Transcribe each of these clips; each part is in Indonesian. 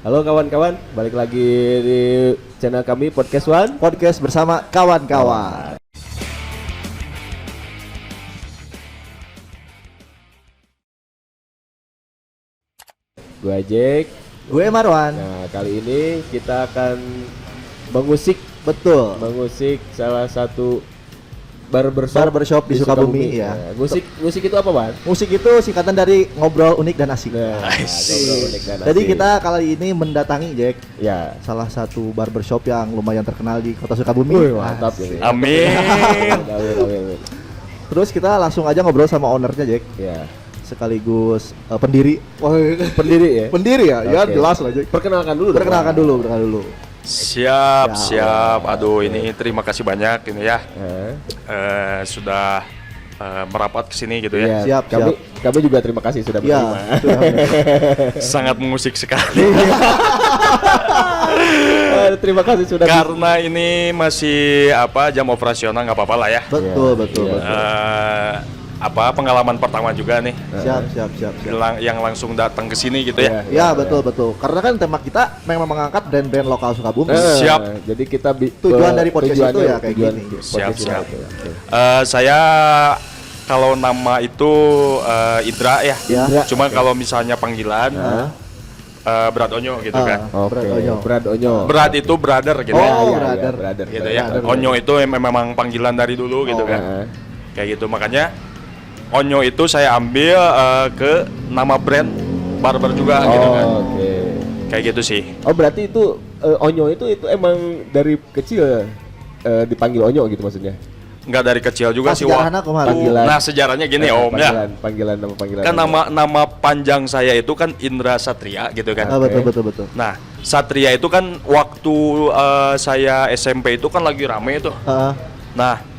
Halo kawan-kawan, balik lagi di channel kami Podcast One. Podcast bersama kawan-kawan. Gue Jack. Gue Marwan. Nah, kali ini kita akan mengusik salah satu barbershop di Sukabumi ya. Nah, musik itu apa, Bang? Musik itu singkatan dari ngobrol unik dan asik. Nah, ngobrol unik dan asik. Jadi kita kali ini mendatangi Jack ya salah satu barbershop yang lumayan terkenal di Kota Sukabumi. Wih, mantap ini. Amin. Amin. Terus kita langsung aja ngobrol sama ownernya Jack. Ya. Sekaligus pendiri. Pendiri ya? Pendiri ya? Ya Oke. jelas lah Jack. Perkenalkan dulu. Perkenalkan dulu. Siap. Aduh, ini terima kasih banyak ini ya. Sudah merapat ke sini gitu ya. Iya, Siap. Kami juga terima kasih sudah Iya. menerima. Sangat mengusik sekali. Terima kasih sudah. Karena ini masih jam operasional, nggak apa-apa lah ya. Betul. Pengalaman pertama juga nih. Siap. Yang langsung datang ke sini gitu ya. Ya, betul. Karena kan tema kita memang mengangkat brand-brand lokal Sukabumi. Siap. Jadi kita Tujuan dari podcast itu ya kayak gini. Siap. Oke. Saya kalau nama itu Indra ya. Ya. Cuma kalau misalnya panggilan Berat Onyo gitu kan. Oke. Brad Onyo. Berat itu brother gitu Oh, ya. brother. Gitu ya. Brother. Onyo itu memang panggilan dari dulu gitu kan. Kayak gitu, makanya Onyo itu saya ambil ke nama brand barber juga gitu kan. Oke. Kayak gitu sih. Oh, berarti itu Onyo itu emang dari kecil dipanggil Onyo gitu maksudnya. Enggak dari kecil juga sih. Sejarahnya kumaha? Nah, sejarahnya gini Om ya. Panggilan. Kan nama panjang saya itu kan Indra Satria gitu kan. Betul. Nah, Satria itu kan waktu saya SMP itu kan lagi rame itu. Nah,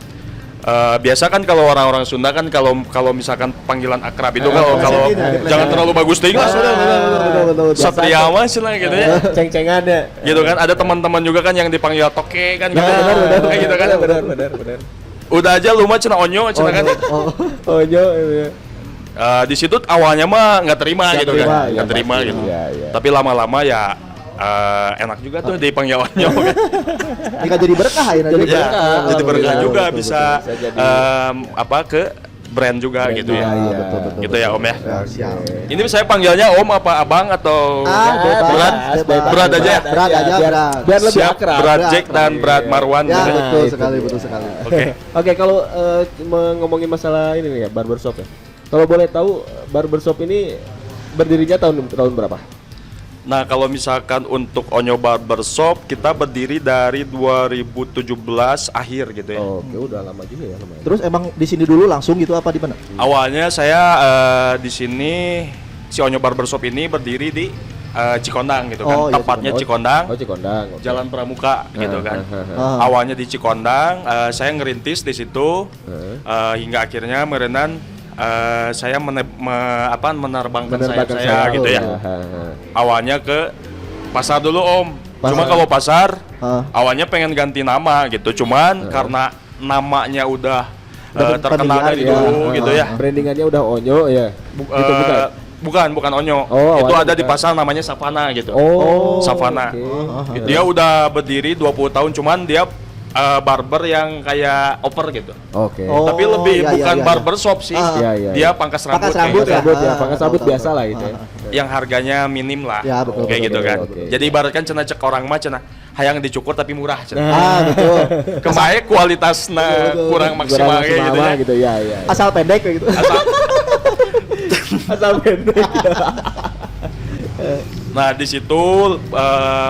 biasa kan kalau orang-orang Sunda kan kalau misalkan panggilan akrab itu kalau jangan terlalu bagus deh lah. Betul. Satria mas lah gitu ya. Ceng-cengan ya. Gitu kan, ada teman-teman juga kan yang dipanggil toke kan gitu. Benar. Kayak gitu kan. Benar. Udah aja lu mah cenah Onyo cenah kan. Onyo ya. Di situ awalnya mah nggak terima gitu kan. Iya, Nggak terima pasti. gitu. Iya. Tapi lama-lama ya enak juga tuh dipanggil Onyo kan. Jika jadi berkah ya. Jadi berkah juga betul, bisa jadi. ke brand juga gitu ya. Betul. Gitu ya Om ya. Siap. Ini saya panggilnya Om apa Abang atau Bebas. Berat aja ya? Berat aja. Biar lebih Siap, akrab. Berat Jack dan Berat Marwan Ya, gitu ya. betul sekali. Oke, kalau ngomongin masalah ini nih ya, barbershop ya. Kalau boleh tahu barbershop ini berdirinya tahun berapa? Nah, kalau misalkan untuk Onyo Barbershop kita berdiri dari 2017 akhir gitu ya. Oke, udah lama juga ya lumayan. Terus emang di sini dulu langsung gitu apa di mana? Awalnya saya di sini si Onyo Barbershop ini berdiri di Cikondang gitu kan. Oh, iya, Tepatnya Cikondang. Cikondang. Oke. Jalan Pramuka gitu kan. Awalnya di Cikondang, saya ngerintis di situ hingga akhirnya merenan saya menerbangkan saya gitu ya. Awalnya ke pasar dulu Om. Cuma kalau pasar awalnya pengen ganti nama gitu. Cuman karena namanya udah terkenal dari dulu gitu ya. Brandingannya udah Onyo ya. Bukan Onyo. Oh, itu ada di pasar namanya Savana gitu. Oh, Savana. okay. Dia udah berdiri 20 tahun cuman dia barber yang kayak oper gitu. Oke. Tapi lebih bukan barbershop sih. Iya. Dia pangkas rambut kayak Pangkas gitu. rambut ya, pangkas rambut biasa lah itu. Yang harganya minim lah. Ya, betul, kayak betul, gitu betul, kan. oke. Jadi ibaratkan cenah cek orang mah cenah hayang dicukur tapi murah cenah. Betul. Kemae kualitasnya kurang maksimal kayak gitu ya. Gitu ya. Asal pendek kayak gitu. Asal pendek. Nah di situ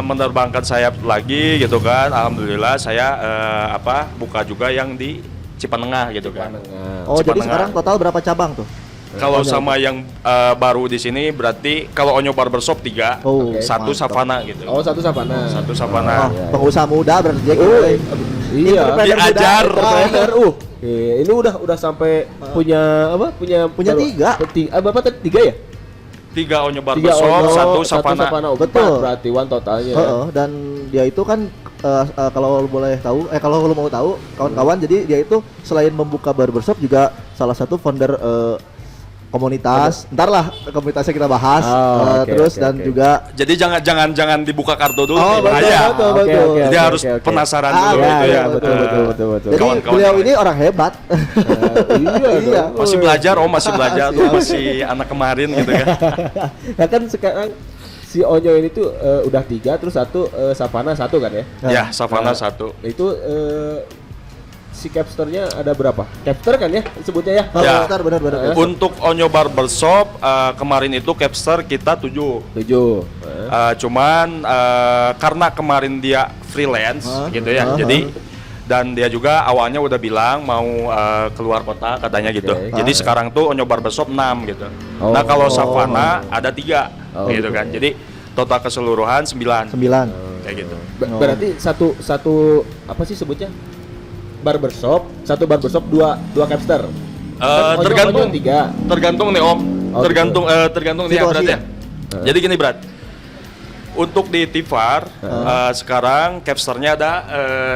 menerbangkan sayap lagi gitu kan. Alhamdulillah saya buka juga yang di Cipanengah gitu kan. Oh, jadi Cipanengah. sekarang total berapa cabang tuh? Kalau sama yang baru di sini berarti kalau Onyo Barbershop 3, Oh, satu mantap. Savana gitu. Oh, satu Savana. Satu Savana. Pengusaha muda berarti Jack. Iya. Diajar. Entrepreneur. Ini udah sampai punya apa? Punya tiga. Bapak tadi 3 ya? 3 Onyo Barbershop, satu Savana. Betul. Berarti one totalnya. Dan dia itu kan kalau lu boleh tahu, kalau lu mau tahu kawan-kawan, jadi dia itu selain membuka barbershop juga salah satu founder komunitas. Ntar lah komunitasnya kita bahas. Oke, Terus oke, dan oke. juga Jadi jangan dibuka kartu dulu. Oh, nih, betul, bahaya. betul, Oke, betul. oke, Jadi oke, harus oke, oke. penasaran Ah, dulu iya, gitu iya, ya. betul, betul. jadi Kawan-kawan beliau yang ini orang hebat. Iya. Masih belajar, masih belajar tuh Siap. masih anak kemarin gitu kan. Nah kan sekarang si Onyo ini tuh udah 3 terus 1 Savana 1 kan ya? Ya, Savana Nah, 1. Itu si capsternya ada berapa? Capster kan ya sebutnya ya? Ya. Bentar, benar. Untuk Onyo Barbershop kemarin itu capster kita 7. 7. Cuman karena kemarin dia freelance gitu ya. Jadi dan dia juga awalnya udah bilang mau keluar kota katanya gitu. Oke. Jadi sekarang tuh Onyo Barbershop 6 gitu. Oh. Nah, kalau Savana ada 3 Oh, gitu kan. Jadi total keseluruhan 9 kayak gitu. Berarti satu apa sih sebutnya? Barbershop, 1 barbershop 2 capster. Kan Tergantung Onyo 3. tergantung nih Om. Oh, Tergantung nih ya Situasi berat ya? ya. Jadi gini berat. Untuk di Tifar sekarang capsternya ada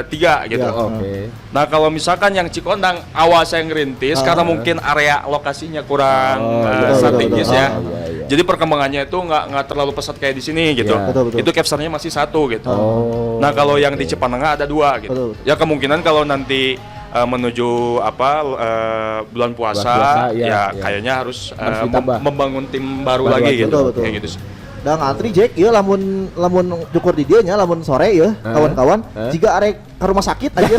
3 gitu. Ya, Oke. Nah kalau misalkan yang Cikondang awal saya ngerintis karena mungkin area lokasinya kurang betul, strategis betul. ya. Iya. Jadi perkembangannya itu nggak terlalu pesat kayak di sini gitu. Iya. Betul. Itu capsternya masih 1 gitu. Oh. Nah kalau yang di Cipanenga ada 2 gitu. Betul. Ya kemungkinan kalau nanti menuju bulan puasa, puasa, ya, ya ya. kayaknya harus ditambah. membangun tim baru Baru lagi lagi, gitu. betul. Kayak gitu sih. Dan antri Jack ya lamun cukur di dia nya lamun sore ya kawan-kawan jika arek ke rumah sakit aja.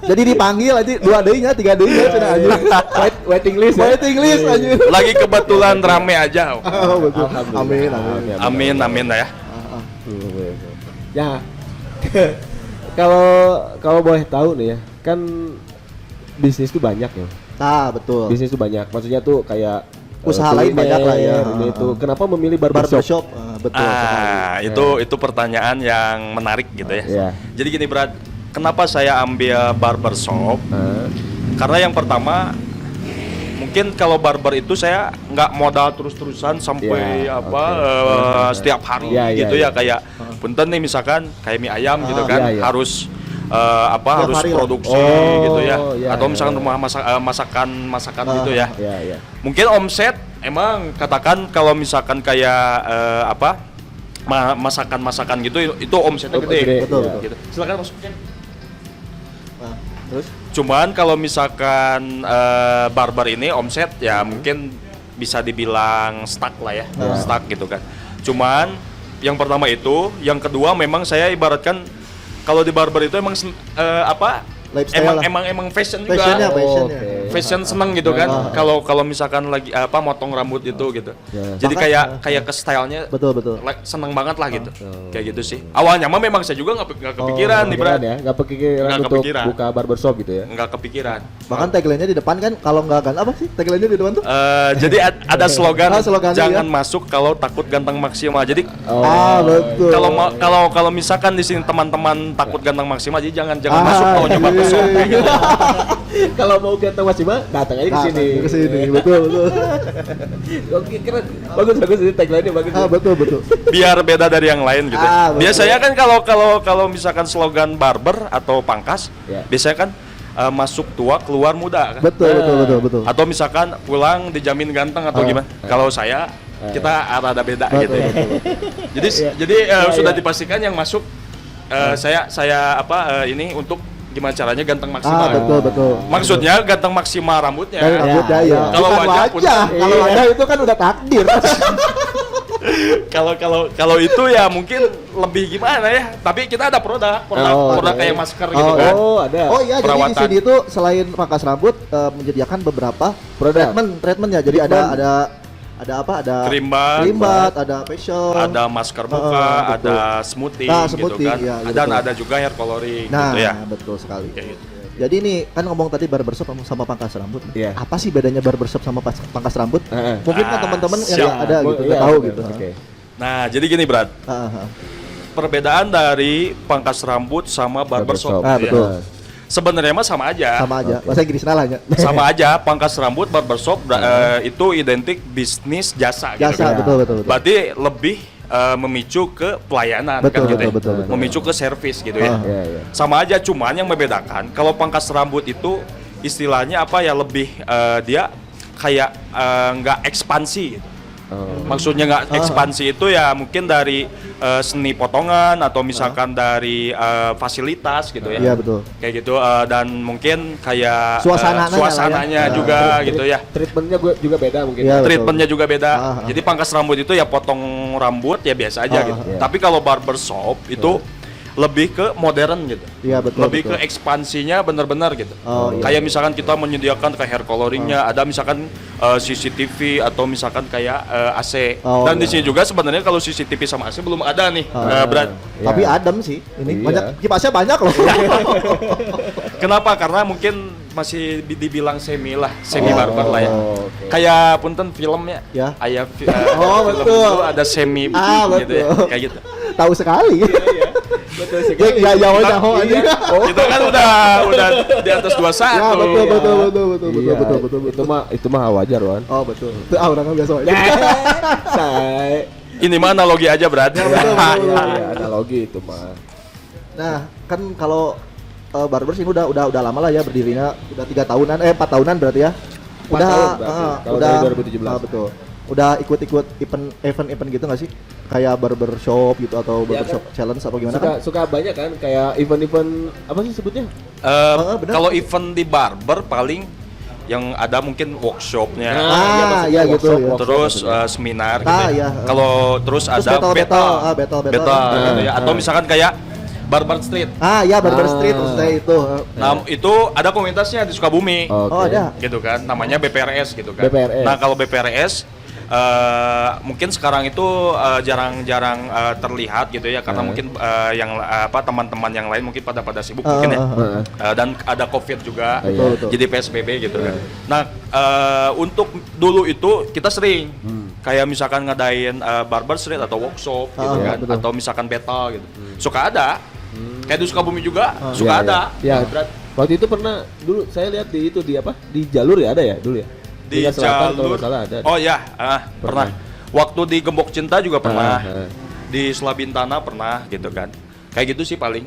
Jadi dipanggil aja 2 deui nya 3 deui nya cenah aja. Waiting list. Waiting list aja. Lagi kebetulan rame aja. Oh, betul. Alhamdulillah. Amin. Amin ya. Ya. Kalau boleh tahu nih ya, kan bisnis tuh banyak ya. Nah, betul. Bisnis tuh banyak. Maksudnya tuh kayak Usaha lain kuliner, banyak lah ya. Ini itu. Kenapa memilih barbershop? Barbershop betul sekali. Itu pertanyaan yang menarik gitu ya. Iya. Jadi gini berat, kenapa saya ambil barbershop? Karena yang pertama mungkin kalau barber itu saya nggak modal terus-terusan sampai Ya, setiap hari Ya, ya, gitu ya. ya kayak punten nih misalkan kayak mie ayam gitu kan ya, ya. harus Tiap harus hari lah. produksi Oh, gitu ya, ya, atau ya, misalkan ya. rumah masakan gitu ya. Iya. Mungkin omset emang katakan kalau misalkan kayak masakan gitu itu omsetnya Oh, gede. gede, betul, iya. betul. Gitu. Silakan masukin. Nah, terus Cuman kalau misalkan barber ini omset ya mungkin bisa dibilang stuck lah ya, stuck gitu kan. Cuman yang pertama itu, yang kedua memang saya ibaratkan kalau di barber itu emang Lifestyle lah. emang fashion juga. fashionnya. Oke. Fashion seneng gitu kan. Kalau misalkan lagi motong rambut itu gitu. Ya. Jadi Bahkan, kayak ke stylenya betul. seneng banget lah gitu. Kayak gitu sih. Awalnya mah memang saya juga nggak kepikiran nih, Bro. ya, nggak kepikiran Nggak untuk kepikiran. buka barbershop gitu ya. Nggak kepikiran. Bahkan tagline-nya di depan kan kalau nggak kan apa sih tagline-nya di depan tuh? Jadi ada slogan, Slogannya jangan ya. masuk kalau takut ganteng maksimal. Jadi Betul. kalau misalkan di sini teman-teman takut ganteng maksimal, jadi jangan masuk kalau iya, nyoba iya, besok iya. kayak gitu. Kalau mau ganteng Mas Ima, datang aja ke sini. Ke sini, betul. Oke, keren. Bagus ini tagline-nya bagus. Betul. Biar beda dari yang lain gitu. Betul. Biasanya kan kalau misalkan slogan barber atau pangkas, Ya. biasanya kan masuk tua keluar muda kan. Betul. Atau misalkan pulang dijamin ganteng atau gimana. Kalau saya kita rada beda gitu ya. Jadi sudah dipastikan yang masuk saya ini untuk gimana caranya ganteng maksimal. Betul. Maksudnya ganteng maksimal rambutnya. Rambutnya ya. Kalau Bukan wajah wajah. Kalau Iya. wajah itu kan udah takdir. Kalau itu ya mungkin lebih gimana ya. Tapi kita ada produk ada. kayak masker gitu kan. Oh, ada. Oh iya, jadi di Perawatan. sini itu selain pangkas rambut menyediakan beberapa Produk. treatment ya. Jadi ada apa? Ada Krim bat, ada facial, ada masker muka, betul. ada smoothing, Nah, gitu smoothing, kan. iya, Dan betul. ada juga hair coloring Nah, gitu ya. betul sekali. Kayak gitu. Jadi nih kan ngomong tadi barbershop sama pangkas rambut. Iya. Apa sih bedanya barbershop sama pangkas rambut? Heeh. Mungkin kan teman-teman yang siap. nggak ada gitu, Iya, nggak tahu oke, gitu. Oke. Nah, jadi gini Brad, Ah. perbedaan dari pangkas rambut sama barbershop. Ah, gitu ya. betul. Sebenarnya mah sama aja. Sama aja. Oke. Bahasa Inggris nalanya. Sama aja, pangkas rambut, barbershop itu identik bisnis jasa gitu Jasa, kan. betul. Berarti lebih memicu ke pelayanan Betul, kan gitu ya. betul. Memicu ke servis gitu ya. Iya. Sama aja, cuman yang membedakan kalau pangkas rambut itu istilahnya apa ya, lebih dia kayak nggak ekspansi gitu. Maksudnya nggak ekspansi itu ya mungkin dari seni potongan atau misalkan dari fasilitas gitu ya. Iya betul. Kayak gitu dan mungkin kayak suasananya juga gitu ya. Treatmentnya juga beda mungkin. Iya, Treatmentnya juga beda. Jadi pangkas rambut itu ya potong rambut ya biasa aja gitu. Iya. Tapi kalau barbershop itu lebih ke modern gitu. Iya betul. Lebih ke ekspansinya benar-benar gitu. Kayak misalkan kita menyediakan ke hair coloringnya, ada misalkan CCTV atau misalkan kayak AC. Dan di sini juga sebenarnya kalau CCTV sama AC belum ada nih, berat. Tapi adem sih. Ini banyak kipasnya banyak loh. Kenapa? Karena mungkin masih dibilang semi barber lah ya. Kayak punten filmnya. Ya. Aya betul. itu ada semi gitu ya. Kayak gitu. Tahu sekali. Betul sekali. Ya aja. Kita kan udah di atas 21. Ya betul. Itu mah wajar, Wan. Oh betul. Itu orang kan biasa aja. Say. Ini mah analogi aja berat. Iya, analogi itu mah. Nah, kan kalau Barbers ini udah lama lah ya berdirinya, udah 3 tahunan, 4 tahunan berarti ya. 4 tahun berarti, kalau udah dari 2017. Betul. Udah ikut event gitu nggak sih? Kayak barbershop gitu atau barbershop challenge apa gimana? Suka banyak kan kayak event-event apa sih sebutnya? Kalau event di barber paling yang ada mungkin workshopnya, iya gitu. Ya. terus seminar gitu. Iya. Kalau terus ada battle gitu ya. Atau misalkan kayak barber street. Iya barber street maksud saya itu. Nah itu ada komunitasnya di Sukabumi. Oh ada. Gitu kan, namanya BPRS gitu kan. BPRS. Nah kalau BPRS mungkin sekarang itu jarang-jarang terlihat gitu ya karena mungkin yang teman-teman yang lain mungkin pada sibuk mungkin ya dan ada COVID juga jadi PSBB gitu kan. Nah untuk dulu itu kita sering kayak misalkan ngadain barber street atau workshop gitu kan atau misalkan battle gitu suka ada kayak di Sukabumi juga suka ada. Ya, waktu itu pernah dulu saya lihat di jalur ya ada ya dulu ya. Di jalur ada. Oh ya, pernah. Waktu di Gembok Cinta juga pernah. Di Selabintana pernah gitu kan. Kayak gitu sih paling.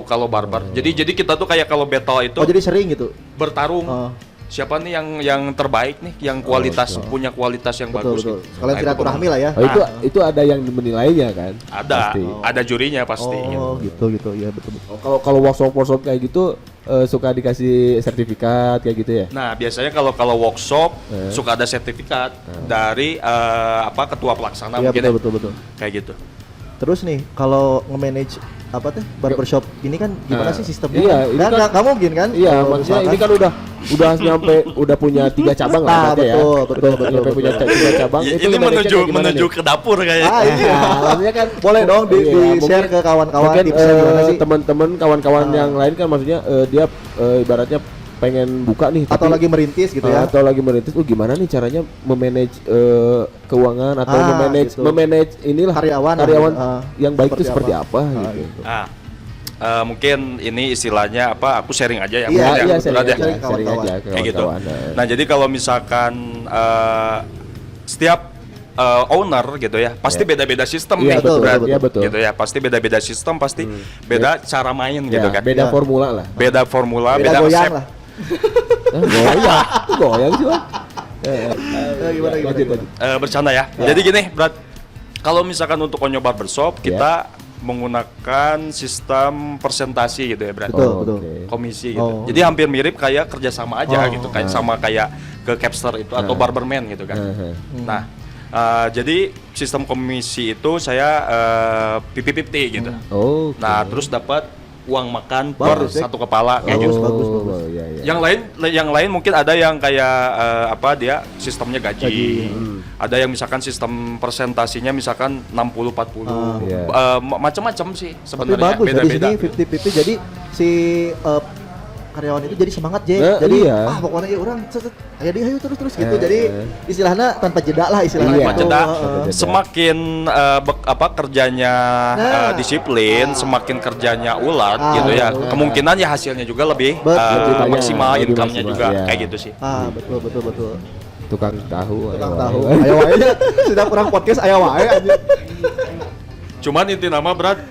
Kalau barber. Jadi kita tuh kayak kalau battle itu jadi sering gitu. Bertarung. Siapa nih yang terbaik nih, yang punya kualitas yang bagus betul. gitu. Kalian silaturahmi lah ya. Itu ada yang menilainya kan? Ada jurinya pasti. Gitu ya betul. Kalau workshop kayak gitu suka dikasih sertifikat kayak gitu ya? Nah biasanya kalau workshop suka ada sertifikat dari ketua pelaksana mungkin. Betul. Kayak gitu. Terus nih kalau nge-manage barbershop ini kan gimana sih sistemnya? Iya, ini kan nggak mungkin kan? Iya, maksudnya ini kan udah punya 3 cabang lah betul, ya. Betul. Punya 3 cabang itu ini menuju ke dapur kayaknya. Iya, maksudnya kan boleh dong di-share ke kawan-kawan tipsnya gimana sih? Teman-teman kawan-kawan yang lain kan maksudnya dia ibaratnya pengen buka nih atau lagi merintis gitu ya. Atau lagi merintis gimana nih caranya memanage keuangan atau memanage inilah karyawan yang baik itu seperti apa gitu. Mungkin ini istilahnya aku sharing aja ya. Sharing aja kayak gitu. Nah, jadi kalau misalkan setiap owner gitu ya, pasti beda-beda sistem nih, betul. Gitu ya, pasti beda-beda sistem, pasti beda cara main gitu kan. Beda formula lah. Beda formula, beda goyang resep. lah. Goyang sih, Bang. Gimana? Bercanda ya. Jadi gini, Brat. Kalau misalkan untuk Onyo Barbershop, kita menggunakan sistem persentasi gitu ya, Brat. Betul. Komisi gitu. Jadi hampir mirip kayak kerjasama aja gitu, kayak sama kayak ke Capster itu atau Barberman gitu kan. Nah, jadi sistem komisi itu saya 50-50 gitu. Nah, terus dapat uang makan per satu kepala kayak gitu. Bagus. Iya. Yang lain mungkin ada yang kayak dia sistemnya gaji. Ada yang misalkan sistem persentasinya misalkan 60-40. Macam-macam sih sebenarnya. Tapi bagus beda-beda. Jadi 50-50 jadi si karyawan itu jadi semangat jadi pokoknya ya orang ayo terus gitu. Jadi istilahnya tanpa jeda lah istilahnya. Tanpa jeda. Semakin kerjanya disiplin, semakin kerjanya ulat gitu ya. Kemungkinan ya hasilnya juga lebih maksimal, income-nya juga kayak gitu sih. Betul. Tukang tahu. Ayo wae sudah kurang podcast ayo wae aja. Cuman inti nama berat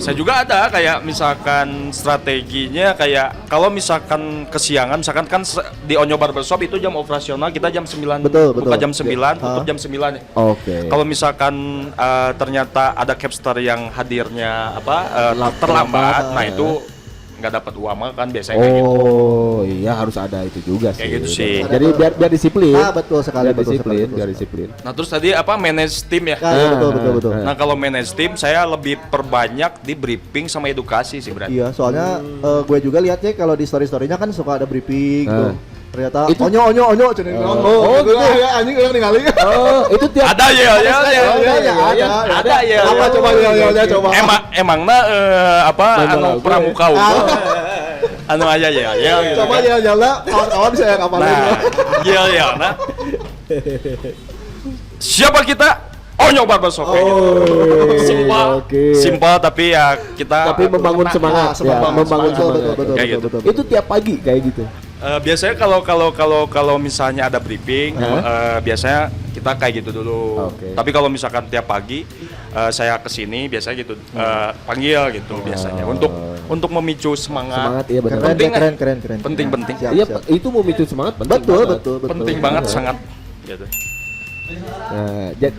Saya juga ada kayak misalkan strateginya kayak kalau misalkan kesiangan misalkan kan di Onyo Barbershop itu jam operasional kita jam 9 Betul, buka betul. jam 9 tutup jam 9 ya. Oke. Kalau misalkan ternyata ada capster yang hadirnya terlambat, nah itu nggak dapat uang kan biasanya kayak gitu. Oh iya harus ada itu juga sih. Kayak gitu sih. Jadi biar disiplin. Betul sekali, Biar betul disiplin, sekali, biar disiplin. Nah terus tadi manage tim ya. Iya, betul. Nah kalau manage tim saya lebih perbanyak di briefing sama edukasi sih berarti. Iya, soalnya gue juga lihatnya kalau di story-storynya kan suka ada briefing gitu. Ternyata Itu- onyo cenah. Gitu ya anjing orang ningali. Oh, itu tiap Ada ya. Ada. ya. Apa coba yel-yelnya coba. Emangna anu pramuka unggul. Anu aja ya gitu. Coba kan. yel-yelnya kawan-kawan saya kapalin. Nah, nah. Siapa kita? Onyo Barbershop. Simpel. oke. Simpel tapi ya kita tapi membangun semangat, ya, membangun semangat. Kayak gitu. Itu tiap pagi kayak gitu. Biasanya kalau misalnya ada briefing, biasanya kita kayak gitu dulu. Oke. Tapi kalau misalkan tiap pagi saya kesini biasanya gitu panggil gitu biasanya untuk memicu semangat. Semangat iya benar. Keren. Penting. Siap, Iya, siap. itu memicu semangat penting. Betul. Penting banget sangat gitu.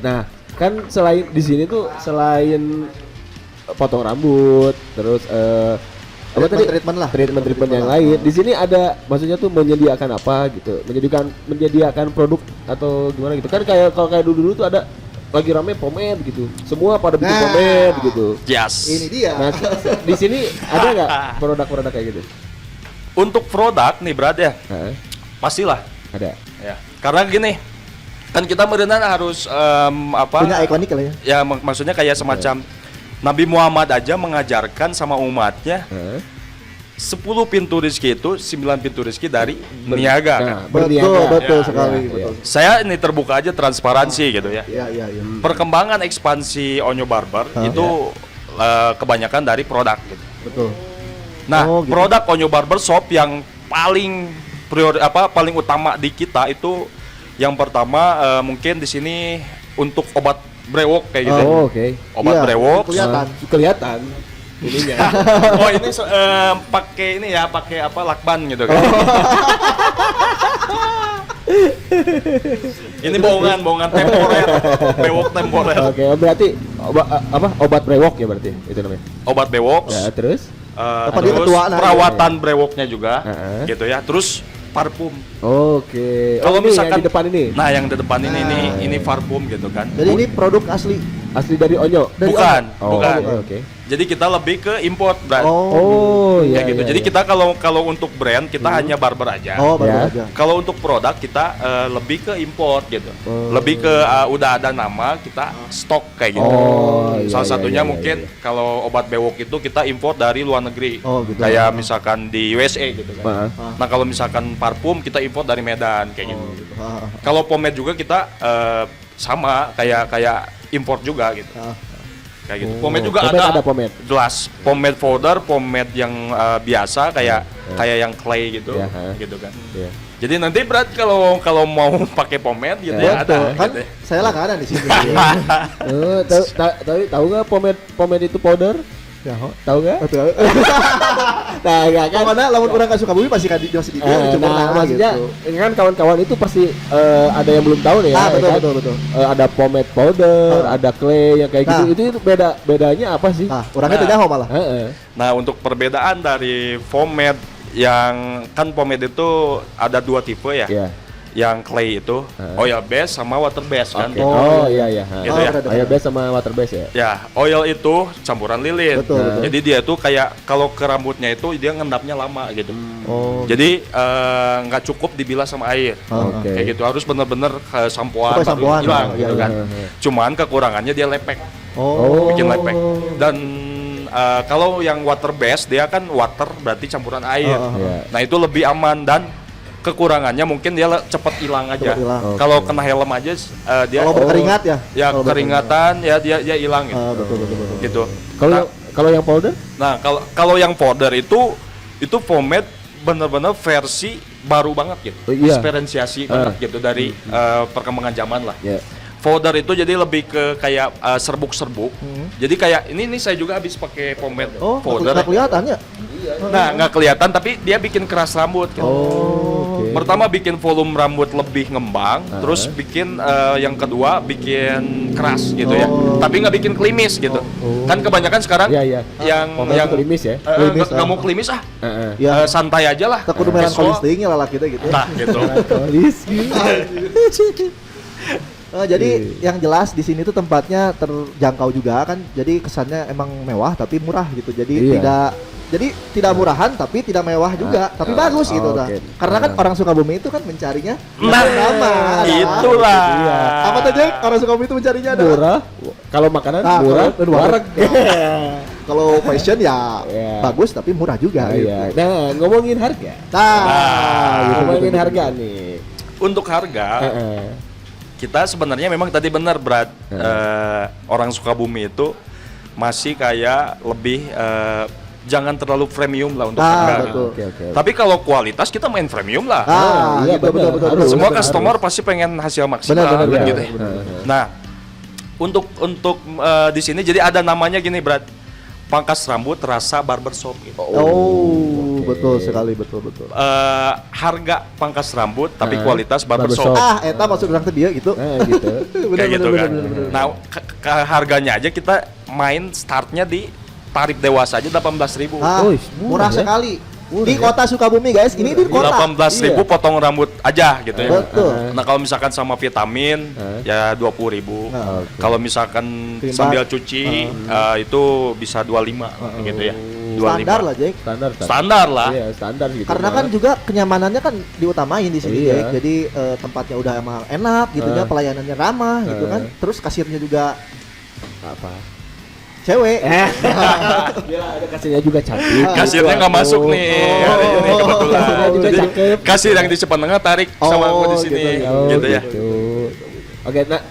Nah, kan selain di sini tuh selain potong rambut, terus apa tadi? Treatment lah. Treatment yang lain. Di sini ada maksudnya tuh menyediakan apa gitu? Menyediakan produk atau gimana gitu. Kan kayak kalau kayak dulu tuh ada lagi rame pomade gitu. Semua pada bikin Nah. pomade gitu. Yes. Ini dia. Nah, di sini ada nggak produk-produk kayak gitu? Untuk produk nih Brad ya, Hah? pastilah Ada. ya. Karena gini, kan kita berenang harus Punya ikonik lah ya. ya maksudnya kayak semacam Nabi Muhammad aja mengajarkan sama umatnya Hah? 10 pintu rezeki itu 9 pintu rezeki dari niaga kan. Nah, berniaga. Betul Ya, sekali, ya, betul. Saya ini terbuka aja transparansi gitu ya. Iya. Perkembangan ekspansi Onyo Barber itu kebanyakan dari produk gitu. Betul. Nah, Oh, gitu. produk Onyo Barber Shop yang paling paling utama di kita itu yang pertama mungkin di sini untuk obat brewok kayak gitu. Oh, oke. Obat Iya, brewok. kelihatan. Kelihatan ininya. Oh, ini pakai ini ya, pakai lakban gitu kan. Ini bohongan temporer. Brewok temporer. Oke, berarti obat brewok ya berarti itu namanya. Obat brewok. Ya, terus? Apa dia Terus ketuaan aja? perawatan brewoknya juga Heeh. gitu ya. Terus parfum. Oke. Kalau ini misalkan yang di depan ini Nah, yang di depan ini parfum gitu kan. Jadi ini produk asli. asli dari Onyo. Dari Bukan, Oh, bukan. Oke. Jadi kita lebih ke import brand. Oh, iya. Kayak gitu. iya, Jadi iya. kita kalau untuk brand kita hanya barber aja. Oh, baru Ya. aja. Kalau untuk produk kita lebih ke import gitu. Oh. Lebih ke udah ada nama kita stok kayak gitu. Oh, iya, Salah iya, satunya iya, mungkin iya. kalau obat bewok itu kita import dari luar negeri. Oh, gitu. Kayak misalkan di USA gitu kan. Heeh. Nah, kalau misalkan parfum kita import dari Medan kayak gitu. Ah, Kalau pomade juga kita sama kayak import juga gitu. ah. Kayak gitu. Pomade juga Pomade ada. ada pomade. Jelas. Pomade powder, pomade yang biasa kayak yang clay gitu, Ya, ha. gitu kan. Iya. Jadi nanti berat kalau mau pakai pomade gitu ya Betul. ada. Kan gitu ya. saya lah kan ada di sini. Tahu nggak pomade itu powder? Ya, Tahu nggak? betul. Nah, nggak kan? Pokoknya lamun orang ka Sukabumi pasti di masih di cuma Nah, nama maksudnya gitu. kan kawan-kawan itu pasti ada yang belum tahu nih ya. Betul, kan? betul. Ada pomade powder, ada clay yang kayak Nah. gitu. Itu bedanya apa sih? Nah, orangnya teh nyaho malah. Heeh. Nah, untuk perbedaan dari pomade yang kan pomade itu ada 2 tipe ya. Iya. Yang clay itu oil base sama water base kan. Oke. Oh, iya iya. Gitu ya. Air base sama water base ya. Ya, oil itu campuran lilin. Betul. Jadi dia tuh kayak kalau ke rambutnya itu dia ngendapnya lama gitu. Oh. Jadi nggak cukup dibilas sama air. Oke. Kayak gitu harus bener-bener sampoan Pakai baru sampoan, hilang iya, gitu iya. kan. Cuman kekurangannya dia lepek, Oh. bikin lepek. Dan kalau yang water base dia kan water berarti campuran air. Iya. Nah itu lebih aman dan kekurangannya mungkin dia cepat hilang aja. Cepat hilang. Kalau kena helm aja dia Kalau berkeringat ya. ya Kalau keringatan ya dia hilang gitu. betul. Gitu. Kalau yang powder? Nah, kalau yang powder itu pomade bener-bener versi baru banget gitu. Oh, iya. Diferensiasi banget gitu dari perkembangan zaman lah. Ya. Folder itu jadi lebih ke kayak serbuk-serbuk. Jadi kayak ini saya juga habis pakai pomade folder. Nggak kelihatan ya? Nah, nggak kelihatan tapi dia bikin keras rambut gitu. Oke. Pertama bikin volume rambut lebih ngembang, terus bikin yang kedua bikin keras gitu ya. Tapi nggak bikin klimis gitu. Kan kebanyakan sekarang Iya. yang Pomade klimis ya. nggak mau klimis Ya. santai aja lah. Kudu Casual. melankolis teuing lalak kita gitu. Nah, gitu. Polis gitu. Jadi yang jelas di sini tuh tempatnya terjangkau juga kan. Jadi kesannya emang mewah tapi murah gitu. Jadi tidak murahan tapi tidak mewah juga, tapi bagus gitu dah. oke. Karena kan orang Sukabumi itu kan mencarinya Nah, nama. itulah. Apa tuh Jack? Orang Sukabumi itu mencarinya adalah Murah. Kalau makanan murah, kalau wareg. Kalau fashion ya Iya. bagus tapi murah juga. Iya. Gitu. Nah, ngomongin harga. Gitu, Ngomongin gitu, harga gitu. nih. Untuk harga, kita sebenarnya memang tadi benar berat orang Sukabumi itu masih kayak lebih jangan terlalu premium lah untuk harga. Betul. Oke. Tapi kalau kualitas kita main premium lah. iya, Gitu, benar. betul. Harus. Semua benar, customer harus. pasti pengen hasil maksimal Benar, kan gitu. benar. Nah, untuk di sini jadi ada namanya gini berat. Pangkas rambut rasa barbershop gitu. Betul sekali, betul. Harga pangkas rambut tapi kualitas barbershop. Barbershop. Eta masuk orang dia gitu. Gitu. Kayak gitu kan. Nah, harganya aja kita main startnya di tarif dewasa aja 18.000. Murah murah ya? sekali. Murah Di ya? kota Sukabumi guys, ini di kota. 18.000 potong rambut aja gitu ya. Betul. Nah, kalau misalkan sama vitamin ya 20.000. Nah, Kalau misalkan Krimbat. sambil cuci itu bisa 25 gitu ya. 25. Standar lah, Jack. Standar lah. Iya, standar gitu. Karena kan juga kenyamanannya kan diutamain di sini, Iya. Jack. Jadi tempatnya udah emang enak gitu ya, pelayanannya ramah gitu kan. Terus kasirnya juga apa? cewek. Gila, ada kasirnya juga cantik. Kasirnya nggak masuk nih hari ini kebetulan. Kasirnya juga Jadi, cakep. kasir yang di Cipanengah tarik sama aku di sini gitu ya. Oke, nah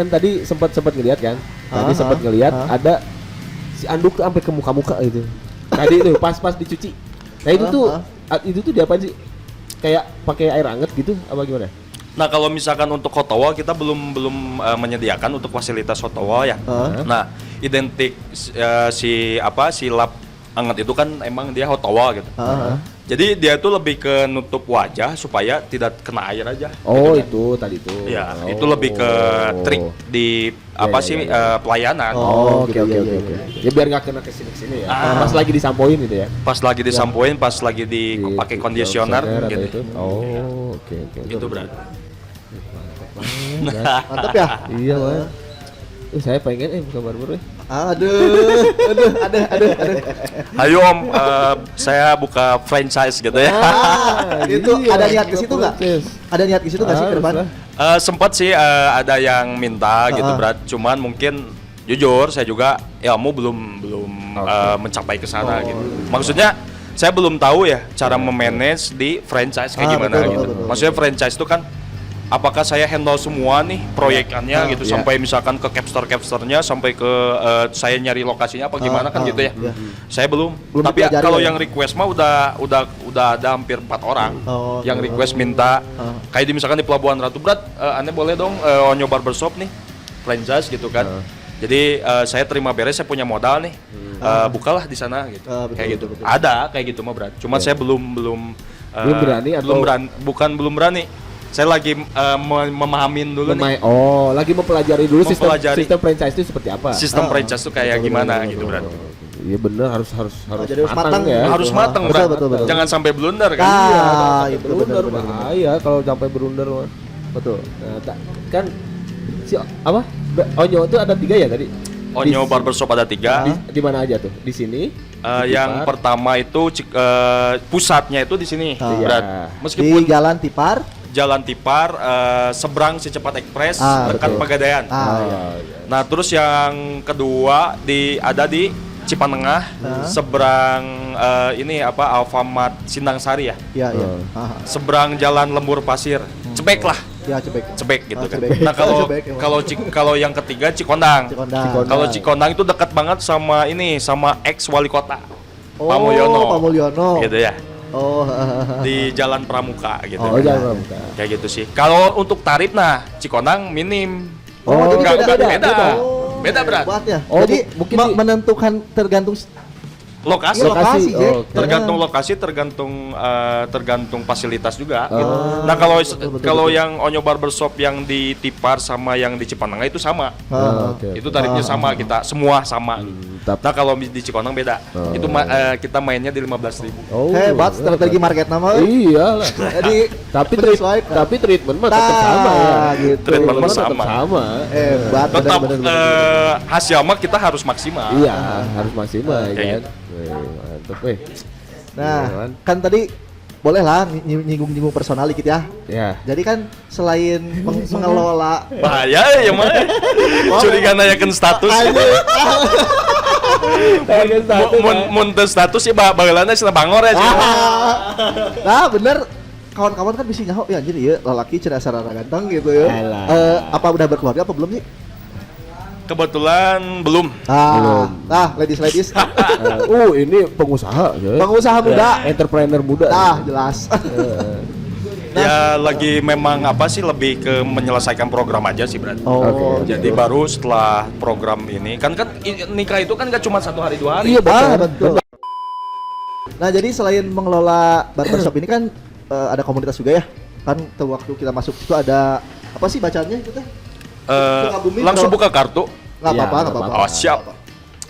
tadi sempat ngeliat kan? Tadi sempat ngeliat ada si anduk tuh sampai ke muka-muka gitu. Tadi tuh pas dicuci. Nah itu tuh dia apa sih? Kayak pakai air anget gitu apa gimana? Nah, kalau misalkan untuk hot towel kita belum menyediakan untuk fasilitas hot towel ya. Nah, identik si lap anget itu kan emang dia hot towel gitu. Jadi dia itu lebih ke nutup wajah supaya tidak kena air aja. Oh, gitu kan. itu tadi tuh. Ya, itu lebih ke trik di pelayanan. Oke. Ya biar nggak kena kesini ya. Pas lagi disampoin gitu ya. Pas lagi disampoin, pas lagi dipakai conditioner gitu. Itu. Oh, oke. Gitu berat. Mantap ya. Iya, Mas. Saya pengen buka barber. Aduh. Ayo Om, saya buka franchise gitu ya. Itu ada niat ke situ nggak? Ada niat ke situ nggak sih ke depan? Sempat sih ada yang minta gitu berat, cuman mungkin jujur saya juga ilmu belum mencapai ke sana gitu. Maksudnya saya belum tahu ya cara memanage di franchise kayak gimana betul, gitu. betul. Maksudnya franchise itu kan apakah saya handle semua nih proyekannya gitu sampai misalkan ke capster-capsternya sampai ke saya nyari lokasinya apa gimana kan gitu ya. Saya belum tapi dipelajari kalau ya? yang request mah udah ada hampir 4 orang yang request minta kayak misalkan di Pelabuhan Ratu Berat aneh boleh dong Onyo Barbershop nih franchise gitu kan. Jadi saya terima beres, saya punya modal nih, bukalah di sana gitu. Betul, Kayak gitu. betul. Ada kayak gitu mah berat. Cuma saya belum berani atau belum berani. Saya lagi memahamin dulu nih. Lagi mempelajari dulu Mempelajari. sistem franchise itu seperti apa. Sistem franchise tuh kayak gimana gitu berat. Iya bener harus jadi harus matang ya. Harus matang Betul, berat. betul. Jangan sampai blunder kan. Itu Blunder benar. bahaya kalau sampai blunder mah. Betul. Nah, kan si apa? Onyo itu ada 3 ya tadi? Onyo Barbershop ada 3. Di mana aja tuh? Di sini? Yang pertama itu pusatnya itu di sini. Berat. Di Meskipun Jalan Tipar Tipar. seberang Secepat Express dekat betul. Pegadaian. Iya. Nah, terus yang kedua ada di Cipanengah seberang Alfamart Sindang Sari ya. Iya. Seberang Jalan Lembur Pasir. Cebek lah. Ya Cebek gitu kan. Cebek. Nah, Cebek, emang. kalau yang ketiga Cikondang. Cikondang. Kalau Cikondang itu dekat banget sama ex wali kota. Pak Mulyono. Gitu ya. Oh. Di Jalan Pramuka gitu. Oh, jangan buka. Kayak gitu sih. Kalau untuk tarif Cikondang minim jadi beda. Beda berat. Ya. Oh, jadi mungkin menentukan tergantung lokasi. Lokasi, oh, Tergantung lokasi, tergantung fasilitas juga. Oh. Gitu. Nah kalau betul. yang Onyo Barbershop yang di Tipar sama yang di Cipananga itu sama. Oke. Itu tarifnya sama kita, semua sama. Nah kalau di Cikoneng beda. Itu kita mainnya di 15.000. Oh, hebat strategi market nama. Iyalah. Jadi tapi treatment mah tetap sama ya. Gitu. Treatment mah Tetap sama. Hebat. Tetap bener. hasil mah kita harus maksimal. Iya, harus maksimal Kayak kan. Mantap weh. Nah, kan tadi boleh lah nyinggung-nyinggung personal dikit ya. Ya. Jadi kan selain mengelola Bahaya ya mah. Curiga nanyakeun status. Mun teu status sih bageulana cenah bangor ya. Nah, bener kawan-kawan kan bisa nyaho ya anjir ieu lalaki cenah sarana ganteng gitu ya. Apa udah berkeluarga apa belum sih? Kebetulan belum. Ladies. Ini pengusaha ya. Pengusaha muda, entrepreneur muda. Jelas. Ya lagi memang apa sih lebih ke menyelesaikan program aja sih Brad. Jadi baru setelah program ini kan nikah itu kan gak cuma 1 hari 2 hari. Iya betul. Nah jadi selain mengelola barbershop ini kan ada komunitas juga ya. Kan waktu kita masuk itu ada apa sih bacanya itu teh? Langsung buka kartu. Nggak apa-apa. Oh siap.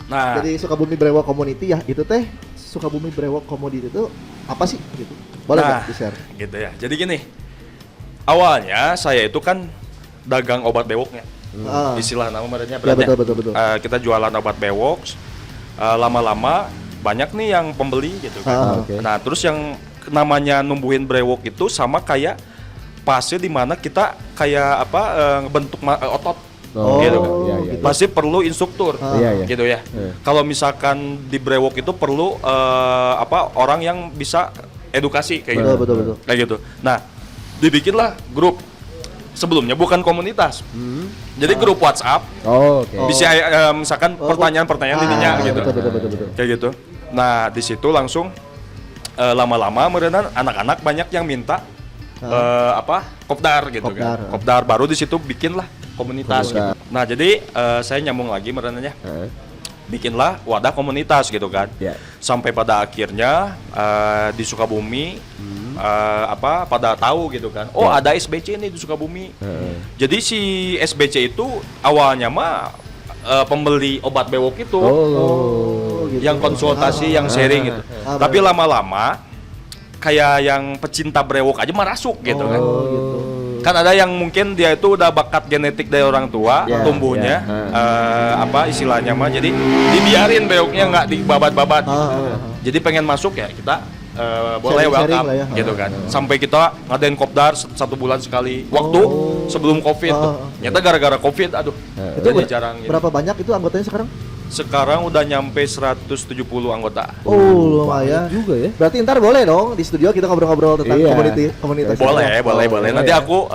Nah, jadi Sukabumi Brewok Community ya itu teh Sukabumi Brewok Community itu apa sih gitu? Boleh nggak di-share? Gitu ya. Jadi gini, awalnya saya itu kan dagang obat bewoknya. Istilah nama merenya ya, betul. Kita jualan obat bewok. Lama-lama banyak nih yang pembeli gitu kan. Nah, terus yang namanya numbuhin brewok itu sama kayak fase di mana kita kayak ngebentuk otot. Gitu kan. Iya. Pasti perlu instruktur. Gitu ya. Kalau misalkan di brewok itu perlu orang yang bisa edukasi kayak gitu. Betul. Kayak gitu. Nah, dibikinlah grup. Sebelumnya bukan komunitas. Jadi grup WhatsApp. Bisa misalkan pertanyaan-pertanyaan intinya gitu. Betul. Kayak gitu. Nah, di situ langsung lama-lama merenang anak-anak banyak yang minta kopdar gitu kan. Kopdar baru di situ bikinlah komunitas gitu. Nah, jadi saya nyambung lagi merenangnya. Bikinlah wadah komunitas gitu kan. Sampai pada akhirnya di Sukabumi pada tahu gitu kan. Oh, ada SBC nih di Sukabumi. Jadi si SBC itu awalnya mah pembeli obat bewok itu. Gitu. Yang konsultasi, yang sharing gitu. Tapi lama-lama kayak yang pecinta brewok aja merasuk gitu kan. Gitu. Kan ada yang mungkin dia itu udah bakat genetik dari orang tua, tumbuhnya istilahnya mah jadi dibiarin brewoknya nggak dibabat-babat. Jadi pengen masuk ya kita boleh welcome gitu kan. Sampai kita ngadain kopdar 1 bulan sekali. Waktu sebelum Covid tuh. Ternyata gara-gara Covid Itu jarang gitu. Berapa banyak itu anggotanya sekarang? Sekarang udah nyampe 170 anggota. Lumayan juga ya. Berarti ntar boleh dong di studio kita ngobrol-ngobrol tentang komunitas. Boleh. Nanti aku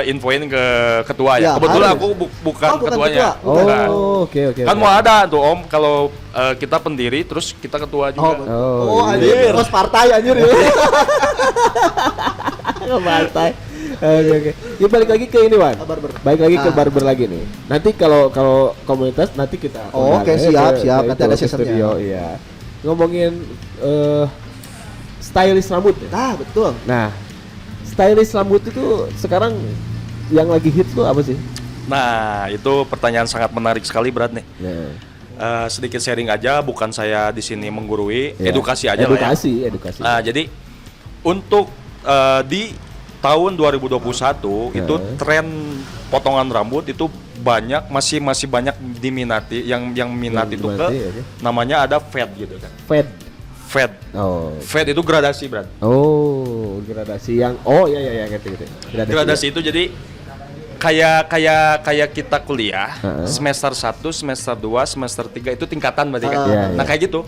infoin ke ketua ya. Kebetulan aku bukan ketuanya. Oke. Kan mau ada tuh Om kalau kita pendiri terus kita ketua juga. Anjir. Bos partai anjir. Partai. Oke. Ya balik lagi ke ini, Wan. Balik lagi ke barber lagi nih. Nanti kalau komunitas nanti kita siap. Nanti ada seasonnya. Iya. Ngomongin stylist rambut ya? Betul. Nah, stylist rambut itu sekarang yang lagi hits tuh apa sih? Nah, itu pertanyaan sangat menarik sekali Brad nih. Sedikit sharing aja, bukan saya di sini menggurui, edukasi aja lah ya. Edukasi. Nah, jadi untuk di tahun 2021 itu tren potongan rambut itu masih banyak diminati, yang minat itu namanya ada fade gitu kan. Fade. Fade itu gradasi, Brad. Gradasi yang ngerti. Gradasi itu jadi kayak kita kuliah semester 1, semester 2, semester 3 itu tingkatan berarti kan. Nah, kayak gitu.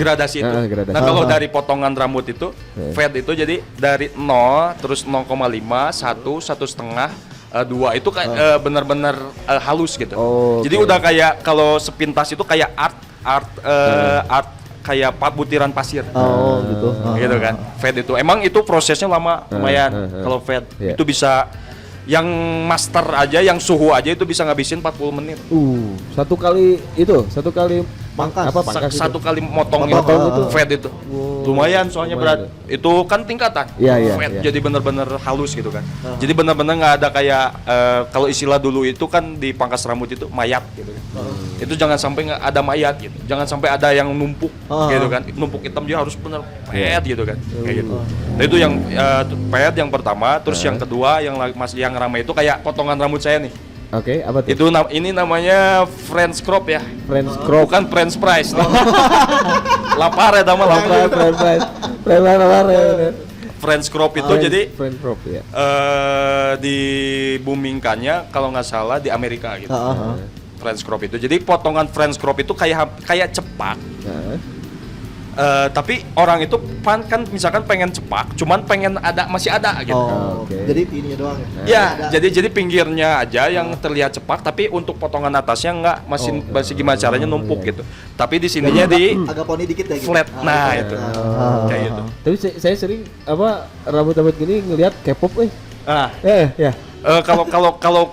Gradasi itu. Nah, kalau dari potongan rambut itu fade itu jadi dari 0 terus 0,5, 1, 1,5, 2 itu kayak benar-benar halus gitu. Jadi udah kayak kalau sepintas itu kayak art kayak butiran pasir. Gitu. Gitu kan. Fade itu. Emang itu prosesnya lama lumayan. Kalau fade itu bisa Yang master aja, yang suhu aja itu bisa ngabisin 40 menit. Satu kali Pangkas. Satu kali motong itu, fade itu. Lumayan soalnya berat. Itu kan tingkatan. Fade jadi benar-benar halus gitu kan. Jadi benar-benar nggak ada kayak kalau istilah dulu itu kan di pangkas rambut itu mayat gitu kan. Itu jangan sampai nggak ada mayat gitu. Jangan sampai ada yang numpuk gitu kan. Numpuk hitam dia harus benar pet gitu kan. Kayak gitu. Nah itu yang pet yang pertama, terus yang kedua yang ramai itu kayak potongan rambut saya nih. Oke, apa tuh? Itu ini namanya French crop ya. French crop. Bukan French fries. Lapar ya nama lapar. French crop itu jadi French crop ya. Dibumingkannya kalau nggak salah di Amerika gitu. French crop itu. Jadi potongan French crop itu kayak cepak. Tapi orang itu kan misalkan pengen cepak, cuman pengen masih ada gitu. Jadi ininya doang ya? Ya, jadi pinggirnya aja yang terlihat cepak, tapi untuk potongan atasnya masih gimana caranya numpuk gitu. Tapi di sininya agak poni dikit ya gitu. Flat, itu. Kayak gitu. Tapi saya sering rambut-rambut gini ngelihat K-pop ya.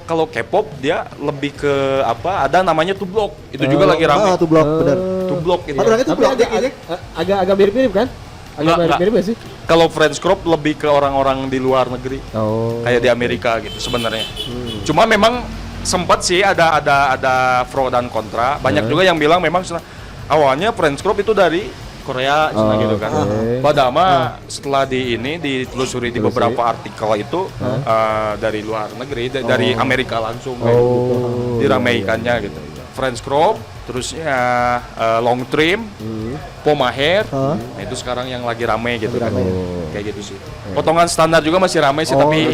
Kalau K-pop dia lebih ke ada namanya tublok. Itu juga lagi ramai. Tublok benar. Tublok gitu. Tapi agak mirip-mirip kan? Agak mirip ya sih? Kalau French crop lebih ke orang-orang di luar negeri. Kayak di Amerika gitu sebenarnya. Cuma memang sempat sih ada pro dan kontra. Banyak juga yang bilang memang awalnya French crop itu dari Korea gitu kan. Padahal setelah ditelusuri di beberapa artikel itu dari luar negeri, dari Amerika langsung diramaikannya gitu. French crop, terus long trim, pomahair, nah itu sekarang yang lagi rame gitu kan. Kayak gitu sih. Potongan standar juga masih rame sih, tapi